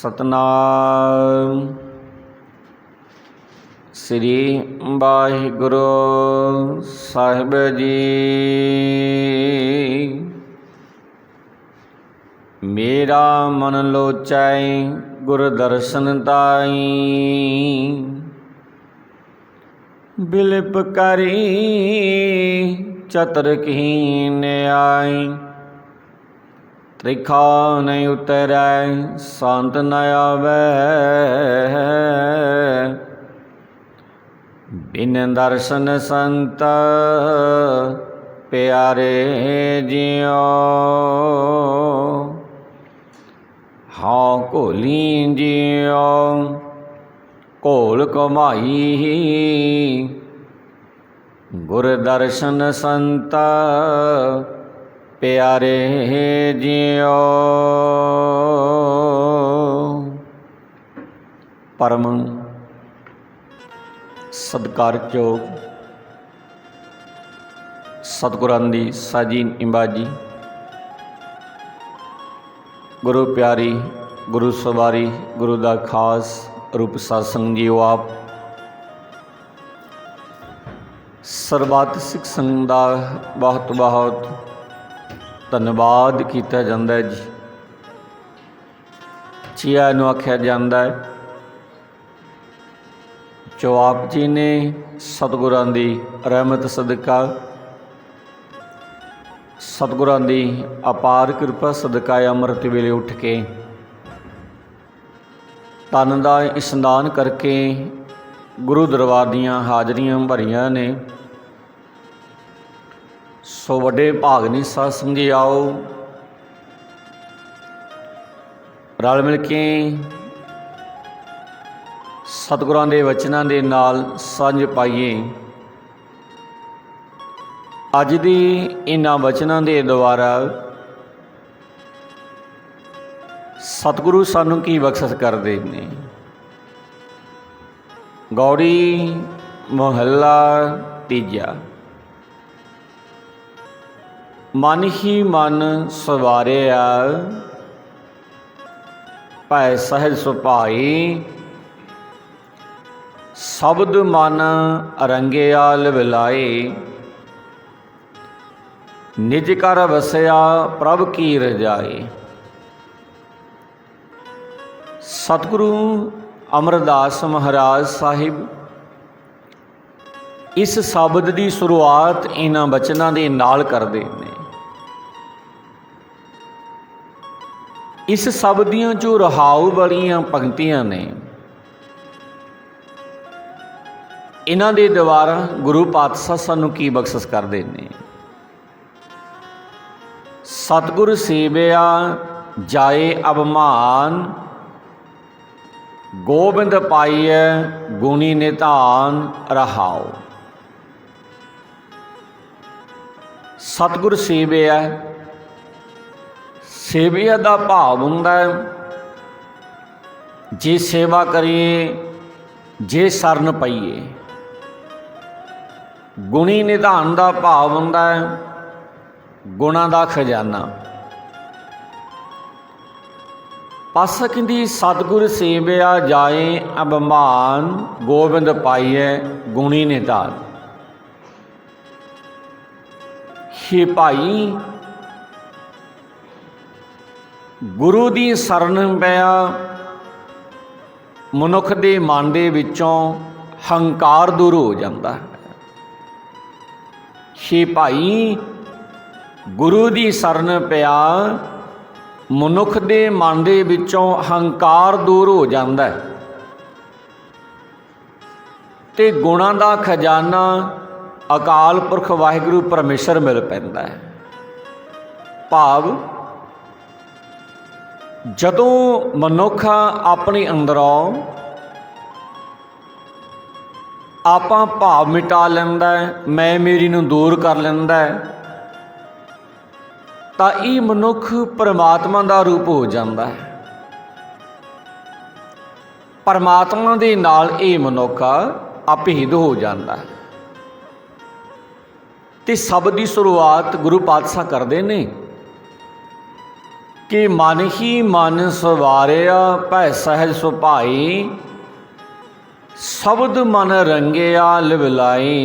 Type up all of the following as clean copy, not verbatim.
सतनाम श्री वाहिगुरु साहिब जी। मेरा मन लोचै गुर दर्शन ताई, बिलिप करी चतर कीन आई। त्रिखा नहीं उतरै संत न आवै, बिन दर्शन संत प्यारे जियो। हाँ घोली जियो घोल कमाई, गुर दर्शन संत प्यारे जियो। परम सत्कारयोग सतगुरां दी साजी निबाजी, गुरु प्यारी गुरु सवारी गुरु दा खास रूप सत्संग जीओ। आप सरबत सिख संघ दा बहुत बहुत धन्यवाद किया जाता है जी। चिया नूं आख्या जाता है जो आप जी ने सतगुरां दी रहमत सदका, सतगुरां दी अपार कृपा सदका अमृत वेले उठ के तन दा इशनान करके गुरु दरबार दियां हाजरियां भरियां ने। सो वड्डे भाग नहीं साध संगी, आओ रल मिल के सतगुरां दे वचनां दे नाल सांझ पाइए। अज दी इन्हां वचनां दे द्वारा सतगुरु सानू की बख्शिश करदे ने। गौड़ी मुहल्ला तीजा। मन ही मन सवारिया भै सहज सुभाई, शब्द मन रंगिया लविलाए। निज कर वसया प्रभ की रजाए। सतगुरु अमरदास महाराज साहिब इस शब्द की शुरुआत इन्हां वचनां दे नाल करदे ने। इस शब्द दियां जो रहाऊ वालियां पंक्तियां ने, इन्हां दे द्वारा गुरु पातशाह सानू की बख्शिश करदे ने। सतगुर सेविया जाए अवमान, गोबिंद पाइय गुणी निधान रहाओ। सतगुर सेविया, सेविया का भाव हुंदा जे सेवा करिए, जे शरण पाइए। गुणी निधान का भाव हुंदा गुणां दा खजाना। पातशाह कहंदी सतगुर सेविया जाए अभिमान, गोबिंद पाइए गुणी निधान। हे भाई, गुरु दी शरण पिया मनुख दे मन दे विचों हंकार दूर हो जाता है। हे भाई, गुरु दी शरण पिया मनुख दे मन दे विचों हंकार दूर हो जाता है ते गुणां दा खजाना अकाल पुरख वाहिगुरू परमेश्वर मिल पैंदा है। भाव जदों मनुख अपने अंदरों आपां भाव मिटा लैंदा है, मैं मेरी नूं दूर कर लैंदा है, तां इह मनुख परमात्मा दा रूप हो जाता है। परमात्मा दे नाल इह मनुख अभेद हो जाता है। ते शब्द की शुरुआत गुरु पातशाह करते ने कि मन ही मन सवारिया भै सहज सुभाई, शब्द मन रंगिया लिवलाई,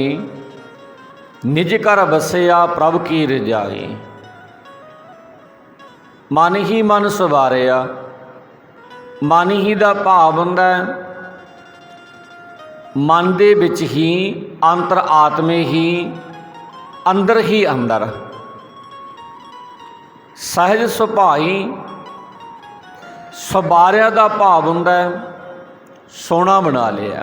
निज कर बसिया प्रभ की रजाई। मन ही मन सवारिया, मन ही दा भाव हुंदा है मन दे विच ही, अंतर आत्मे ही, अंदर ही अंदर। सहज सुभाई, सवारिया का भाव हुंदा है सोहना बना लिया।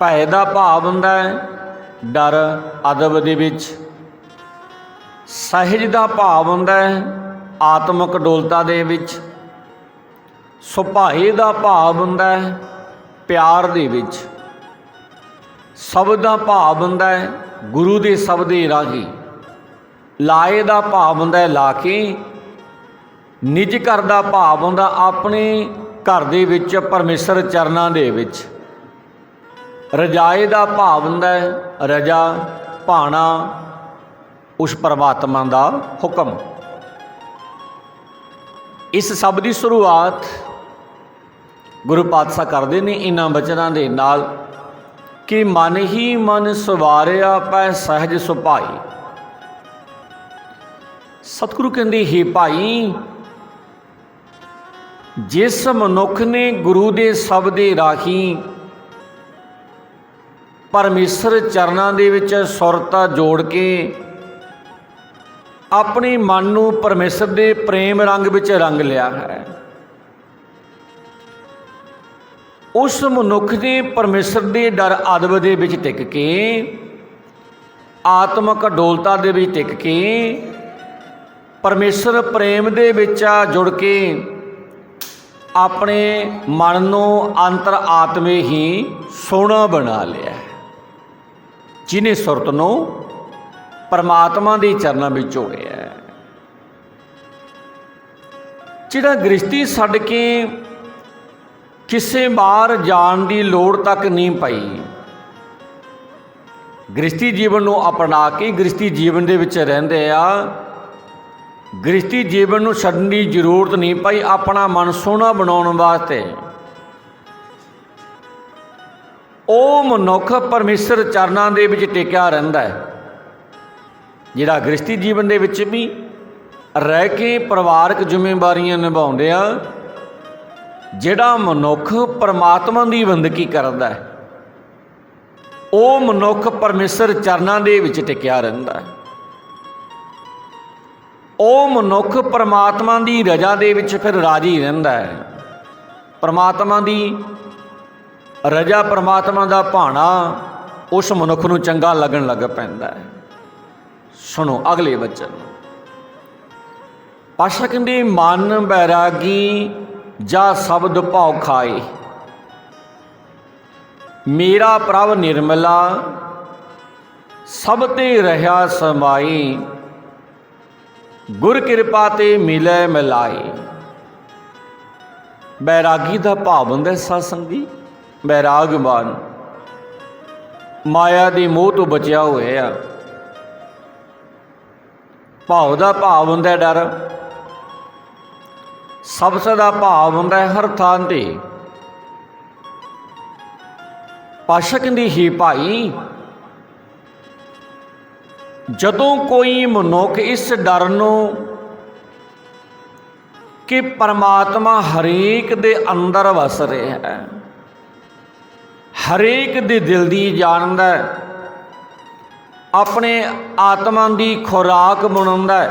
भय का भाव हुंदा है डर अदब दे विच। सहज का भाव हुंदा है आत्मक डोलता दे विच। सुभाई का भाव हुंदा है प्यार दे विच। शब्द का भाव हुंदा है गुरु के शब्द राही। लाए का भाव हुंदा है ला के। निज घर का भाव हुंदा अपने घर दे विच परमेश्वर चरनां दे विच। रजाए का भाव हुंदा है रजा भाना उस परमात्मा का हुक्म। इस सब की शुरुआत गुरु पातशाह करते हैं इन्हां बचनां दे नाल कि मन ही मन सवारिया पै सहज सुभाई। सतगुरु कहते हे भाई, जिस मनुख ने गुरु के शब्द राही परमेश्वर चरनां दे विच सुरता जोड़ के अपने मन नूं परमेश्वर के प्रेम रंग विच रंग लिया है, उस मनुख ने परमेश्वर के डर अदब दे विच टिक के आत्मक अडोलता दे विच टिक के परमेश्वर प्रेम दे विच जुड़ के अपने मन नूं अंतर आत्मे ही सोहना बना लिया। जिन्हें सुरत नूं परमात्मा के चरणों में जोड़िया। जिहड़ा गृहस्थी छड्ड के किसी बाहर जाण की लोड़ तक नहीं पई, गृहस्थी जीवन नूं अपना के गृहस्थी जीवन दे विच रहिंदे आ, गृहस्थी जीवन नूं छड्डण की जरूरत नहीं पई अपना मन सोहना बनाउण वास्ते। ਉਹ ਮਨੁੱਖ परमेश्वर चरनां दे विच टिकिया रहिंदा है, जिहड़ा गृहस्थी जीवन दे विच भी रह के परिवारक जिम्मेवारियां निभाउंदे आ, जिहड़ा मनुੱਖ परमात्मा की बंदगी करदा है, ਉਹ मनुੱਖ परमेश्वर चरनां दे विच टिकिया रहिंदा है। ਉਹ ਮਨੁੱਖ परमात्मा की रजा दे विच फिर राजी रहिंदा है। परमात्मा की रजा परमात्मा का भाणा उस मनुੱਖ नूं चंगा लगन लग पैंदा है। सुनो अगले वचन। पातशाह कहंदे मन बैरागी जा शब्द भाव खाए, मेरा प्रभ निर्मला सब ते रहा समाई, गुर किरपा ते मिले मिलाई। बैरागी का भाव हुंदा सत्संगी, बैरागवान माया की मोह तो बचिया होया। भाव का भाव हुंदा डर, सबस का भाव हुंदा हर थां ते। पातशाह कहंदे हे भाई, जदों कोई मनुख इस डर नूं कि परमात्मा हरेक दे अंदर वस रहा है, हरेक दे दिल दी जानदा है, अपने आत्मा की खुराक बनाउंदा है,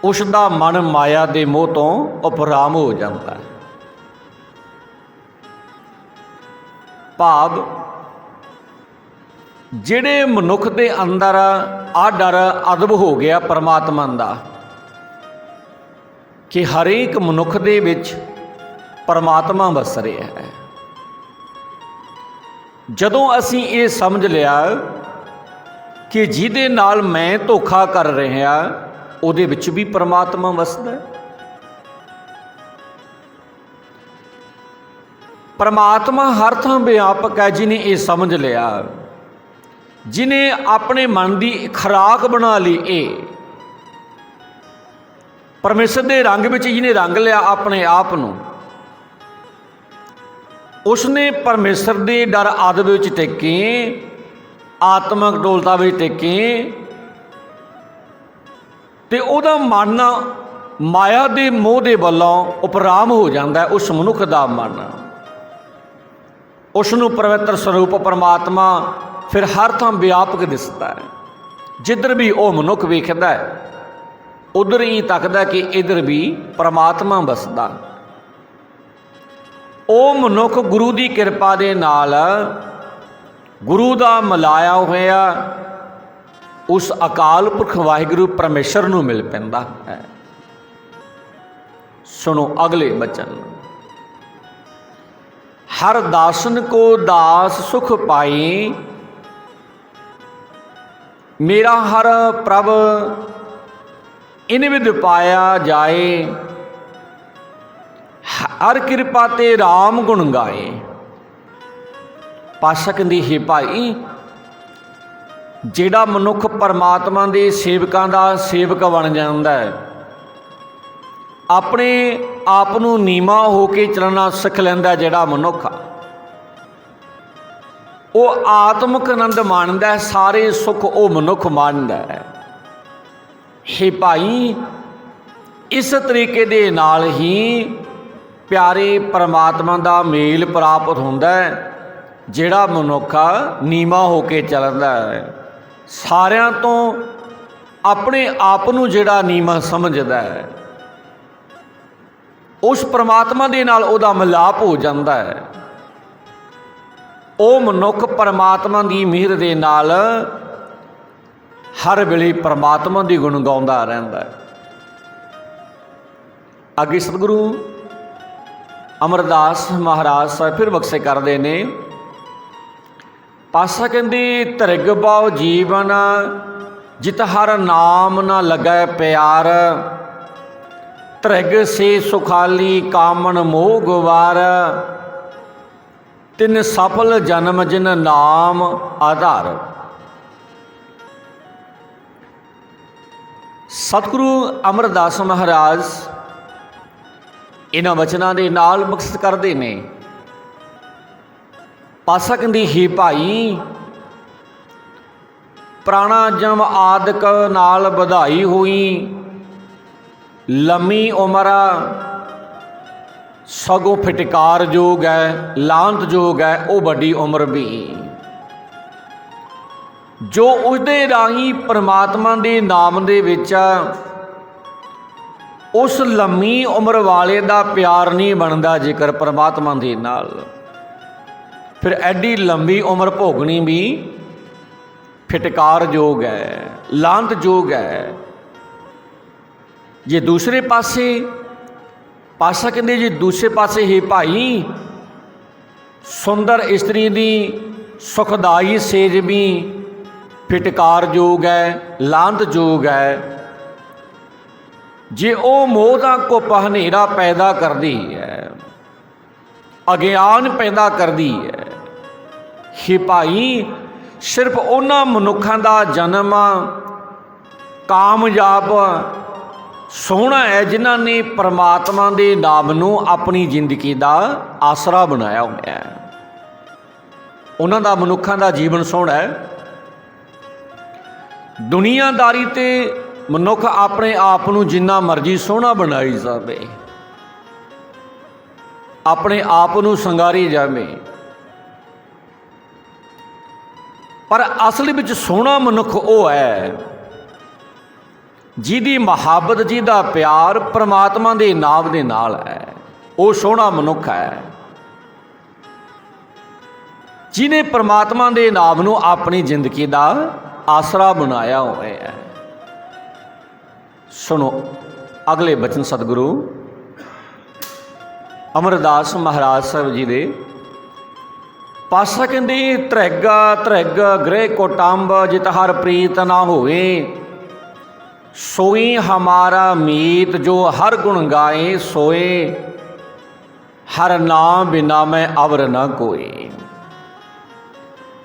उसका मन माया के मोह तो उपराम हो जाता है। भाव जिहड़े मनुख के अंदर आ डर अदब हो गया परमात्मा का कि हरेक मनुख दे विच परमात्मा वस रहा है। जदों असीं ये समझ लिया कि जिहदे नाल मैं धोखा कर रहा उहदे विच भी परमात्मा वसदा है। परमात्मा हर थां व्यापक है। जिन्हें ये समझ लिया, जिन्हें अपने मन की खुराक बना ली, परमेश्वर के रंग में जिन्हें रंग लिया अपने आप नूं, उसने परमेश्वर के डर आदब विच टेके, आत्मक डोलता विच टेके, ते उहदा मन माया के मोह के वल्लों उपराम हो जाता है। उस मनुख का मन, उसनूं पवित्र स्वरूप परमात्मा फिर हर थां व्यापक दिसदा है। जिधर भी वह मनुख वेखदा है उधर ही तकदा कि इधर भी परमात्मा बसदा। ਉਹ ਮਨੁੱਖ गुरु की किरपा के नाल गुरु का मिलाया होया उस अकाल पुरख वाहिगुरु परमेश्वर नूं मिल पैंदा है। सुनो अगले बचन, हर दासन को दास सुख पाई, मेरा हर प्रभ इन विद पाया जाए, हर किरपा ते राम गुण गाए। पातशाह कहंदे हे भाई, जिहड़ा मनुख परमात्मा के सेवकां दा सेवक बन जांदा है, अपने आप नूं नीवां हो के चलना सिख लैंदा, जिहड़ा मनुख वो आत्मक आनंद माणदा है, सारे सुख वो मनुख माणदा है। हे भाई, इस तरीके दे नाल ही प्यारे परमात्मा का मेल प्राप्त होंदा है, जिहड़ा मनुख नीवा हो के चलदा है, सारियां तो अपने आप नूं जिहड़ा नीवा समझदा है, उस परमात्मा दे नाल उहदा मिलाप हो जाता है। वो मनुख परमात्मा की मिहर दे नाल हर वेले परमात्मा की गुण गाउंदा रहिंदा है। अगे सतगुरु अमरदास महाराज साहब फिर बख्शे करते ने, पासा कहते धरिग पाओ जीवन जित हर नाम न लगै प्यार, धरिग से सुखाली कामन मोह गवार, तिन सफल जन्म जिन नाम आधार। सतगुरु अमरदास महाराज इन्हां वचनां दे नाल मकसद करते ने। पासा कहंदी हे भाई, प्राणा जम आदक नाल बधाई हुई, लम्मी उम्र सगों फिटकार जोग है, लांत जोग है वो बड़ी उम्र भी। जो उसदे राही परमात्मा दे नाम दे विच उस लम्मी उम्र वाले का प्यार नहीं बनता, जेकर परमात्मा दे नाल, फिर एडी लंबी उम्र भोगनी भी फिटकार जोग है, लांत जोग है। जे दूसरे पासे पासा कहते जे दूसरे पासे हे भाई, सुंदर इस्त्री की सुखदाई सेज भी फिटकार जोग है, लांत जोग है। जे वो मोह का कुप हनेरा पैदा करती है, अज्ञान पैदा करती है, हे भाई सिर्फ उन्हां मनुखां दा जन्म कामयाब सोहना है जिन्हां ने परमात्मा दे नाम नूं अपनी जिंदगी का आसरा बनाया होया है। उन्हां दा मनुखां दा जीवन सोहना है। दुनियादारी ते मनुख अपने आप नूं जिन्ना मर्जी सोहना बनाई जावे, अपने आप नूं संगारी जावे, पर असल विच सोहना मनुख वो है जिहदी मुहब्बत, जिहदा प्यार परमात्मा दे नाम दे नाल है। वो सोहना मनुख है जिन्हें परमात्मा दे नाम नूं अपनी जिंदगी का आसरा बनाया होया है। सुनो अगले बचन सतगुरु अमरदास महाराज साहब जी दे। पासा कहते धरिग धरिग गृह कुटुंब जित हर प्रीत ना होवे, सोई हमारा मीत जो हर गुण गाए सोए, हर नाम बिना मैं अवर न कोई।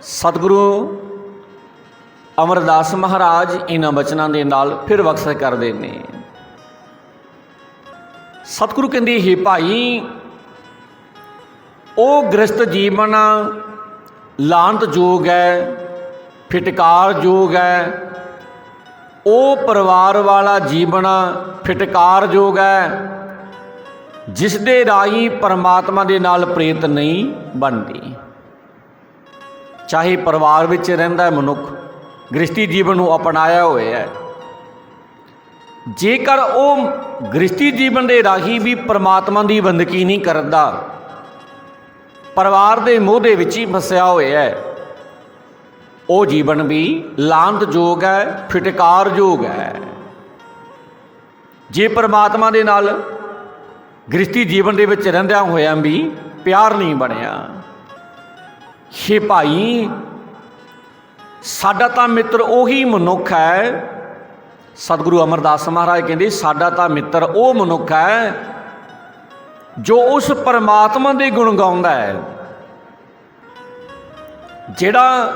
सतगुरु अमरदास महाराज इन्हां बचनां दे नाल फिर बख्श करते हैं। सतगुरु कहते हे भाई ਉਹ ਗ੍ਰਸਤ ਜੀਵਨ ਲਾਂਤ ਜੋਗ ਹੈ, ਫਿਟਕਾਰ ਜੋਗ ਹੈ। ਉਹ ਪਰਿਵਾਰ ਵਾਲਾ ਜੀਵਨ ਫਿਟਕਾਰ ਜੋਗ ਹੈ ਜਿਸ ਦੇ ਰਾਹੀਂ ਪਰਮਾਤਮਾ ਦੇ ਨਾਲ ਪ੍ਰੀਤ ਨਹੀਂ ਬਣਦੀ। ਚਾਹੇ ਪਰਿਵਾਰ ਵਿੱਚ ਰਹਿੰਦਾ ਹੈ ਮਨੁੱਖ, ਗ੍ਰਸਤੀ ਜੀਵਨ ਨੂੰ ਅਪਣਾਇਆ ਹੋਇਆ ਹੈ, ਜੇਕਰ ਉਹ ਗ੍ਰਸਤੀ ਜੀਵਨ ਦੇ ਰਾਹੀਂ ਵੀ ਪਰਮਾਤਮਾ ਦੀ ਬੰਦਗੀ ਨਹੀਂ ਕਰਦਾ, ਪਰਿਵਾਰ ਦੇ ਮੋਹ ਦੇ ਵਿੱਚ ਹੀ ਫਸਿਆ ਹੋਇਆ ਹੈ, ਉਹ ਜੀਵਨ ਵੀ ਲਾਂਤਯੋਗ ਹੈ, ਫਿਟਕਾਰਯੋਗ ਹੈ। ਜੇ ਪਰਮਾਤਮਾ ਦੇ ਨਾਲ ਗ੍ਰਸਤੀ ਜੀਵਨ ਦੇ ਵਿੱਚ ਰਹਿੰਦਿਆਂ ਹੋਇਆਂ ਵੀ ਪਿਆਰ ਨਹੀਂ ਬਣਿਆ। ਹੇ ਭਾਈ ਸਾਡਾ ਤਾਂ ਮਿੱਤਰ ਉਹੀ ਮਨੁੱਖ ਹੈ, ਸਤਿਗੁਰੂ ਅਮਰਦਾਸ ਮਹਾਰਾਜ ਕਹਿੰਦੇ ਸਾਡਾ ਤਾਂ ਮਿੱਤਰ ਉਹ ਮਨੁੱਖ ਹੈ ਜੋ ਉਸ ਪਰਮਾਤਮਾ ਦੇ ਗੁਣ ਗਾਉਂਦਾ ਹੈ, ਜਿਹੜਾ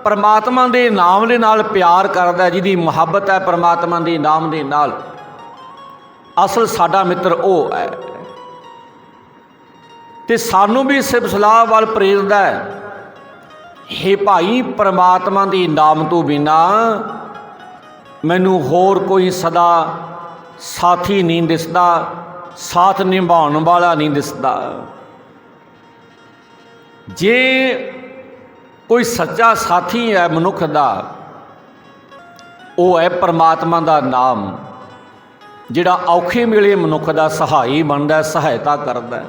ਪਰਮਾਤਮਾ ਦੇ ਨਾਮ ਦੇ ਨਾਲ ਪਿਆਰ ਕਰਦਾ, ਜਿਹਦੀ ਮੁਹੱਬਤ ਹੈ ਪਰਮਾਤਮਾ ਦੇ ਨਾਮ ਦੇ ਨਾਲ। ਅਸਲ ਸਾਡਾ ਮਿੱਤਰ ਉਹ ਹੈ ਤੇ ਸਾਨੂੰ ਵੀ ਸਿਫਤ ਸਲਾਹ ਵੱਲ ਪ੍ਰੇਰਦਾ ਹੈ। ਹੇ ਭਾਈ ਪਰਮਾਤਮਾ ਦੇ ਨਾਮ ਤੋਂ ਬਿਨਾ ਮੈਨੂੰ ਹੋਰ ਕੋਈ ਸਦਾ ਸਾਥੀ ਨਹੀਂ ਦਿਸਦਾ, ਸਾਥ ਨਿਭਾਉਣ ਵਾਲਾ ਨਹੀਂ ਦਿਸਦਾ। ਜੇ ਕੋਈ ਸੱਚਾ ਸਾਥੀ ਹੈ ਮਨੁੱਖ ਦਾ, ਉਹ ਹੈ ਪਰਮਾਤਮਾ ਦਾ ਨਾਮ, ਜਿਹੜਾ ਔਖੇ ਵੇਲੇ ਮਨੁੱਖ ਦਾ ਸਹਾਈ ਬਣਦਾ, ਸਹਾਇਤਾ ਕਰਦਾ।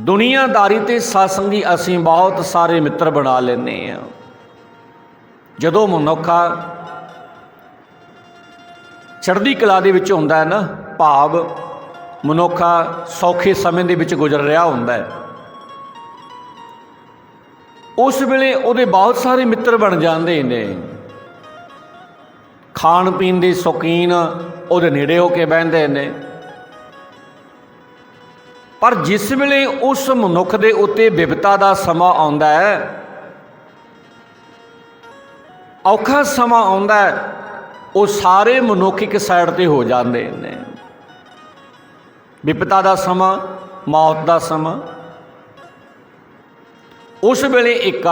ਦੁਨੀਆਦਾਰੀ ਤੇ ਸਤਸੰਗੀ ਅਸੀਂ ਬਹੁਤ ਸਾਰੇ ਮਿੱਤਰ ਬਣਾ ਲੈਂਦੇ ਹਾਂ। ਜਦੋਂ ਮਨੁੱਖ ਚੜ੍ਹਦੀ ਕਲਾ ਦੇ ਵਿੱਚ ਹੁੰਦਾ ਹੈ ਨਾ, ਭਾਵ ਮਨੁੱਖ ਸੌਖੇ ਸਮੇਂ ਦੇ ਵਿੱਚ ਗੁਜ਼ਰ ਰਿਹਾ ਹੁੰਦਾ ਹੈ, ਉਸ ਵੇਲੇ ਉਹਦੇ ਬਹੁਤ ਸਾਰੇ ਮਿੱਤਰ ਬਣ ਜਾਂਦੇ ਨੇ। ਖਾਣ ਪੀਣ ਦੇ ਸ਼ੌਕੀਨ ਉਹਦੇ ਨੇੜੇ ਹੋ ਕੇ ਬਹਿੰਦੇ ਨੇ। ਪਰ ਜਿਸ ਵੇਲੇ ਉਸ ਮਨੁੱਖ ਦੇ ਉੱਤੇ ਵਿਪਤਾ ਦਾ ਸਮਾਂ ਆਉਂਦਾ ਹੈ, ਔਖਾ ਸਮਾਂ ਆਉਂਦਾ ਹੈ, ਉਹ ਸਾਰੇ ਮਨੁੱਖ ਇੱਕ ਸਾਈਡ 'ਤੇ ਹੋ ਜਾਂਦੇ ਨੇ। ਵਿਪਤਾ ਦਾ ਸਮਾਂ, ਮੌਤ ਦਾ ਸਮਾਂ, ਉਸ ਵੇਲੇ ਇੱਕ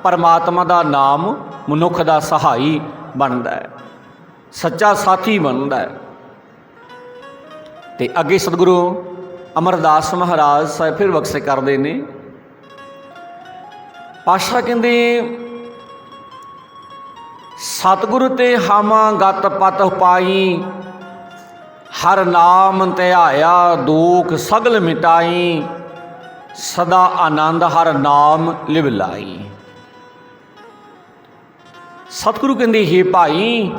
ਪਰਮਾਤਮਾ ਦਾ ਨਾਮ ਮਨੁੱਖ ਦਾ ਸਹਾਈ ਬਣਦਾ ਹੈ, ਸੱਚਾ ਸਾਥੀ ਬਣਦਾ ਹੈ। ਤੇ ਅੱਗੇ ਸਤਿਗੁਰੂ ਅਮਰਦਾਸ ਮਹਾਰਾਜ ਸਾਹਿਬ ਫਿਰ ਬਖਸ਼ਿਸ਼ ਕਰਦੇ ਨੇ। ਪਾਤਸ਼ਾਹ ਕਹਿੰਦੇ ਸਤਿਗੁਰੂ ਤੇ ਹਮ ਗਤ ਪਤ ਪਾਈ, ਹਰ ਨਾਮ ਧਿਆਇਆ ਦੁਖ ਸਗਲ ਮਿਟਾਈ, ਸਦਾ ਆਨੰਦ ਹਰ ਨਾਮ ਲਿਵ ਲਾਈ। ਸਤਿਗੁਰੂ ਕਹਿੰਦੇ ਹੇ ਭਾਈ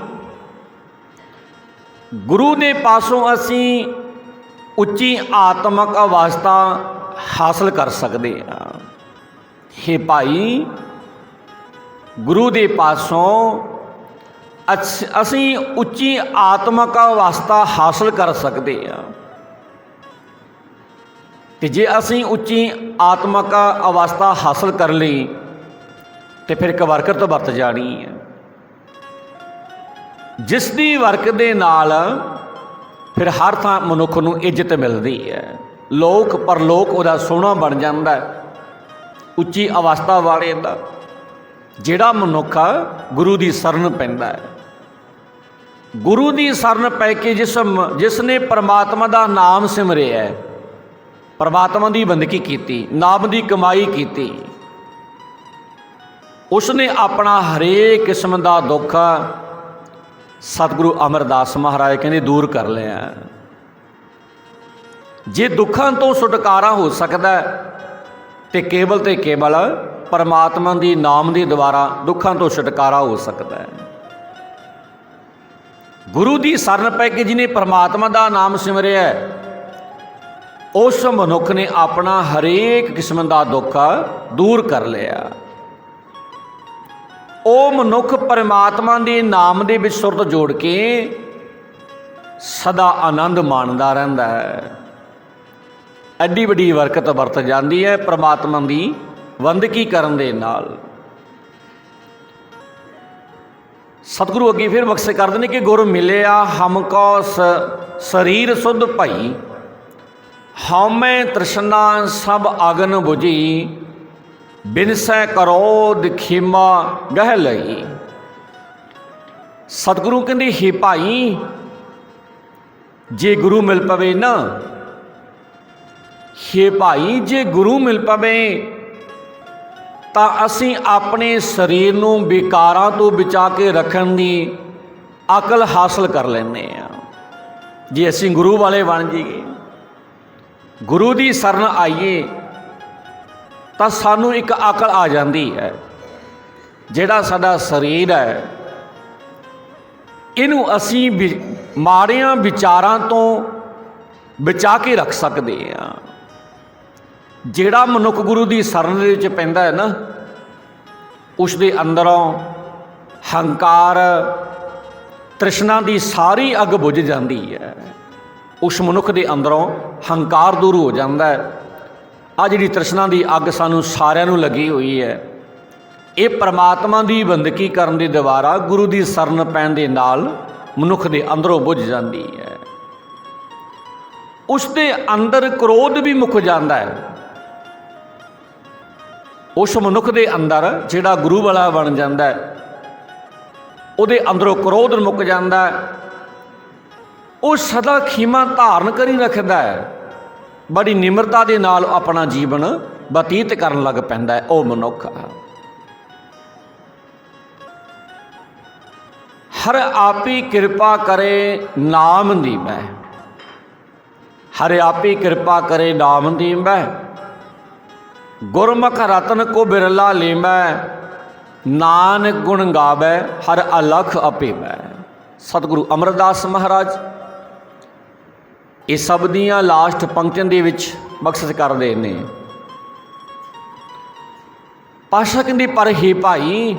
ਗੁਰੂ ਦੇ ਪਾਸੋਂ ਅਸੀਂ ਉੱਚੀ ਆਤਮਿਕ ਅਵਸਥਾ ਹਾਸਲ ਕਰ ਸਕਦੇ ਹਾਂ। ਹੇ ਭਾਈ ਗੁਰੂ ਦੇ ਪਾਸੋਂ ਅਸੀਂ ਉੱਚੀ ਆਤਮਿਕ ਅਵਸਥਾ ਹਾਸਲ ਕਰ ਸਕਦੇ ਹਾਂ। ਤੇ ਜੇ ਅਸੀਂ ਉੱਚੀ ਆਤਮਿਕ ਅਵਸਥਾ ਹਾਸਲ ਕਰ ਲਈ ਤੇ ਫਿਰ ਇੱਕ ਬਰਕਤ ਵਰਤ ਜਾਣੀ ਹੈ, ਜਿਸ ਦੀ ਬਰਕਤ ਦੇ ਨਾਲ ਫਿਰ ਹਰ ਥਾਂ ਮਨੁੱਖ ਨੂੰ ਇੱਜ਼ਤ ਮਿਲਦੀ ਹੈ, ਲੋਕ ਪਰਲੋਕ ਉਹਦਾ ਸੋਹਣਾ ਬਣ ਜਾਂਦਾ ਹੈ। ਉੱਚੀ ਅਵਸਥਾ ਵਾਲੇ ਦਾ ਜਿਹੜਾ ਮਨੁੱਖ ਗੁਰੂ ਦੀ ਸ਼ਰਨ ਪੈਂਦਾ ਹੈ, ਗੁਰੂ ਦੀ ਸ਼ਰਨ ਪੈ ਕੇ ਜਿਸ ਨੇ ਪਰਮਾਤਮਾ ਦਾ ਨਾਮ ਸਿਮਰਿਆ ਹੈ, ਪਰਮਾਤਮਾ ਦੀ ਬੰਦਗੀ ਕੀਤੀ, ਨਾਮ ਦੀ ਕਮਾਈ ਕੀਤੀ, ਉਸ ਨੇ ਆਪਣਾ ਹਰੇਕ ਕਿਸਮ ਦਾ ਦੁੱਖ ਸਤਿਗੁਰੂ ਅਮਰਦਾਸ ਮਹਾਰਾਜ ਕਹਿੰਦੇ ਦੂਰ ਕਰ ਲਿਆ। ਜੇ ਦੁੱਖਾਂ ਤੋਂ ਛੁਟਕਾਰਾ ਹੋ ਸਕਦਾ ਤੇ ਕੇਵਲ ਪਰਮਾਤਮਾ ਦੀ ਨਾਮ ਦੇ ਦੁਆਰਾ ਦੁੱਖਾਂ ਤੋਂ ਛੁਟਕਾਰਾ ਹੋ ਸਕਦਾ ਹੈ। ਗੁਰੂ ਦੀ ਸ਼ਰਨ ਪੈ ਕੇ ਜਿਹਨੇ ਪਰਮਾਤਮਾ ਦਾ ਨਾਮ ਸਿਮਰਿਆ, ਉਸ ਮਨੁੱਖ ਨੇ ਆਪਣਾ ਹਰੇਕ ਕਿਸਮ ਦਾ ਦੁੱਖ ਦੂਰ ਕਰ ਲਿਆ। ਉਹ ਮਨੁੱਖ ਪਰਮਾਤਮਾ ਦੇ ਨਾਮ ਦੇ ਵਿੱਚ ਸੁਰਤ ਜੋੜ ਕੇ ਸਦਾ ਆਨੰਦ ਮਾਣਦਾ ਰਹਿੰਦਾ ਹੈ। ਐਡੀ ਵੱਡੀ ਬਰਕਤ ਵਰਤ ਜਾਂਦੀ ਹੈ ਪਰਮਾਤਮਾ ਦੀ ਬੰਦਗੀ ਕਰਨ ਦੇ ਨਾਲ। सतगुरु अगे फिर बख्शे करते हैं कि गुर मिलिया हमको शरीर सुध भाई, हौमै तृष्णा सब अगन बुझी, बिनसै करोध खीमा गह लई। सतगुरु कहते हे भाई, जे गुरु मिल पवे ना, हे भाई जे गुरु मिल पवे ਤਾਂ ਅਸੀਂ ਆਪਣੇ ਸਰੀਰ ਨੂੰ ਵਿਕਾਰਾਂ ਤੋਂ ਬਚਾ ਕੇ ਰੱਖਣ ਦੀ ਅਕਲ ਹਾਸਲ ਕਰ ਲੈਂਦੇ ਹਾਂ। ਜੇ ਅਸੀਂ ਗੁਰੂ ਵਾਲੇ ਬਣ ਜਾਈਏ, ਗੁਰੂ ਦੀ ਸ਼ਰਨ ਆਈਏ, ਤਾਂ ਸਾਨੂੰ ਇੱਕ ਅਕਲ ਆ ਜਾਂਦੀ ਹੈ। ਜਿਹੜਾ ਸਾਡਾ ਸਰੀਰ ਹੈ, ਇਹਨੂੰ ਅਸੀਂ ਮਾੜਿਆਂ ਵਿਚਾਰਾਂ ਤੋਂ ਬਚਾ ਕੇ ਰੱਖ ਸਕਦੇ ਹਾਂ। ਜਿਹੜਾ ਮਨੁੱਖ ਗੁਰੂ ਦੀ ਸ਼ਰਨ ਦੇ ਵਿੱਚ ਪੈਂਦਾ ਹੈ ਨਾ, ਉਸ ਦੇ ਅੰਦਰੋਂ ਹੰਕਾਰ ਤ੍ਰਿਸ਼ਨਾ ਦੀ ਸਾਰੀ ਅੱਗ ਬੁਝ ਜਾਂਦੀ ਹੈ। ਉਸ ਮਨੁੱਖ ਦੇ ਅੰਦਰੋਂ ਹੰਕਾਰ ਦੂਰ ਹੋ ਜਾਂਦਾ ਹੈ। ਆ ਜਿਹੜੀ ਤ੍ਰਿਸ਼ਨਾ ਦੀ ਅੱਗ ਸਾਨੂੰ ਸਾਰਿਆਂ ਨੂੰ ਲੱਗੀ ਹੋਈ ਹੈ, ਇਹ ਪਰਮਾਤਮਾ ਦੀ ਬੰਦਗੀ ਕਰਨ ਦੇ ਦੁਆਰਾ ਗੁਰੂ ਦੀ ਸ਼ਰਨ ਪੈਣ ਦੇ ਨਾਲ ਮਨੁੱਖ ਦੇ ਅੰਦਰੋਂ ਬੁਝ ਜਾਂਦੀ ਹੈ। ਉਸ ਦੇ ਅੰਦਰ ਕ੍ਰੋਧ ਵੀ ਮੁੱਕ ਜਾਂਦਾ ਹੈ। ਉਸ ਮਨੁੱਖ ਦੇ ਅੰਦਰ ਜਿਹੜਾ ਗੁਰੂ ਵਾਲਾ ਬਣ ਜਾਂਦਾ, ਉਹਦੇ ਅੰਦਰੋਂ ਕ੍ਰੋਧ ਮੁੱਕ ਜਾਂਦਾ। ਉਹ ਸਦਾ ਖੀਮਾ ਧਾਰਨ ਕਰੀ ਰੱਖਦਾ ਹੈ। ਬੜੀ ਨਿਮਰਤਾ ਦੇ ਨਾਲ ਆਪਣਾ ਜੀਵਨ ਬਤੀਤ ਕਰਨ ਲੱਗ ਪੈਂਦਾ ਹੈ ਉਹ ਮਨੁੱਖ। ਹਰ ਆਪੀ ਕਿਰਪਾ ਕਰੇ ਨਾਮ ਦੀਵੈ, ਹਰ ਆਪੀ ਕਿਰਪਾ ਕਰੇ ਨਾਮ ਦੀਵੈ, ਗੁਰਮੁਖ ਰਤਨ ਕੋ ਬਿਰਲਾ ਲੀਮੈ, ਨਾਨਕ ਗੁਣ ਗਾਵੈ ਹਰ ਅਲਖ ਅਪੀਵੈ। ਸਤਿਗੁਰੂ ਅਮਰਦਾਸ ਮਹਾਰਾਜ ਇਹ ਸਭ ਦੀਆਂ ਲਾਸਟ ਪੰਕਤੀਆਂ ਦੇ ਵਿੱਚ ਬਖਸ਼ਿਸ਼ ਕਰਦੇ ਨੇ। ਪਾਤਸ਼ਾਹ ਕਹਿੰਦੇ ਪਰ ਹੇ ਭਾਈ,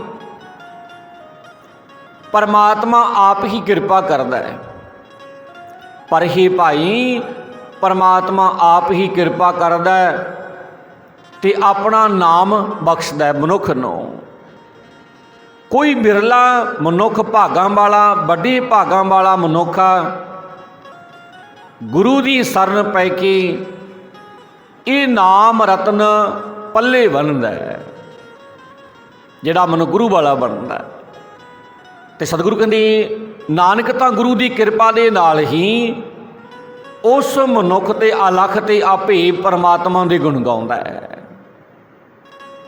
ਪਰਮਾਤਮਾ ਆਪ ਹੀ ਕਿਰਪਾ ਕਰਦਾ ਹੈ। ਪਰ ਹੇ ਭਾਈ, ਪਰਮਾਤਮਾ ਆਪ ਹੀ ਕਿਰਪਾ ਕਰਦਾ ਹੈ ਤੇ ਆਪਣਾ ਨਾਮ ਬਖਸ਼ਦਾ ਮਨੁੱਖ ਨੂੰ। ਕੋਈ ਬਿਰਲਾ ਮਨੁੱਖ, ਭਾਗਾਂ ਵਾਲਾ, ਵੱਡੇ ਭਾਗਾਂ ਵਾਲਾ ਮਨੁੱਖ ਗੁਰੂ ਦੀ ਸ਼ਰਨ ਪੈ ਕੇ ਇਹ ਨਾਮ ਰਤਨ ਪੱਲੇ ਬੰਨ੍ਹਦਾ ਹੈ, ਜਿਹੜਾ ਮਨ ਗੁਰੂ ਵਾਲਾ ਬਣਦਾ। ਤੇ ਸਤਿਗੁਰੂ ਕਹਿੰਦੇ ਨਾਨਕ ਤਾਂ ਗੁਰੂ ਦੀ ਕਿਰਪਾ ਦੇ ਨਾਲ ਹੀ ਉਸ ਮਨੁੱਖ ਤੇ ਅਲਖ ਤੇ ਆਪੇ ਪਰਮਾਤਮਾ ਦੇ ਗੁਣ ਗਾਉਂਦਾ ਹੈ।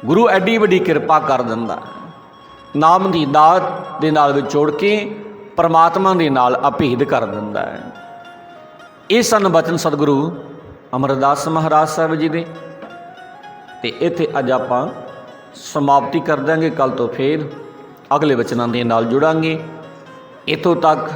ਗੁਰੂ ਐਡੀ ਵੱਡੀ ਕਿਰਪਾ ਕਰ ਦਿੰਦਾ, ਨਾਮ ਦੀ ਦਾਤ ਦੇ ਨਾਲ ਵਿਚੋੜ ਕੇ ਪਰਮਾਤਮਾ ਦੇ ਨਾਲ ਅਭੇਦ ਕਰ ਦਿੰਦਾ ਹੈ। ਇਹ ਸਨ ਬਚਨ ਸਤਿਗੁਰੂ ਅਮਰਦਾਸ ਮਹਾਰਾਜ ਸਾਹਿਬ ਜੀ ਦੇ। ਤੇ ਇੱਥੇ ਅੱਜ ਆਪਾਂ ਸਮਾਪਤੀ ਕਰ ਦਾਂਗੇ। ਕੱਲ੍ਹ ਤੋਂ ਫੇਰ ਅਗਲੇ ਬਚਨਾਂ ਦੇ ਨਾਲ ਜੁੜਾਂਗੇ। ਇੱਥੋਂ ਤੱਕ